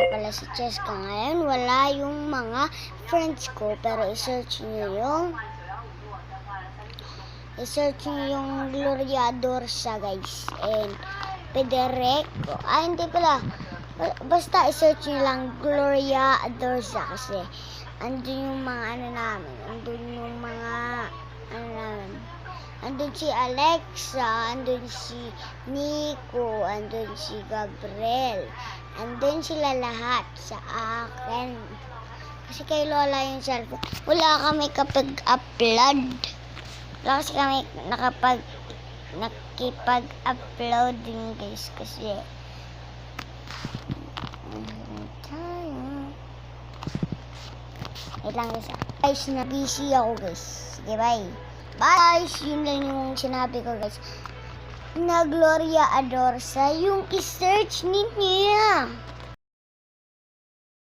pala si Cheska ngayon. Wala yung mga friends ko. Pero i-search nyo yung Gloria Dorsa, guys. And Federico. Hindi pala. Basta i-search nyo lang Gloria Dorsa kasi andun yung mga namin. Andun yung mga namin. Andun si Alexa, andun si Nico, andun si Gabriel. Andun sila lahat sa akin. Kasi kay Lola yung cellphone. Wala kami kapag-upload. Wala kasi kami nakipag-upload din, guys. Kasi wait lang, guys. Na busy ako, guys. Sige, bye. Bye! Yun lang yung sinabi ko, guys. Na Gloria Adorsa yung i-search ninyo.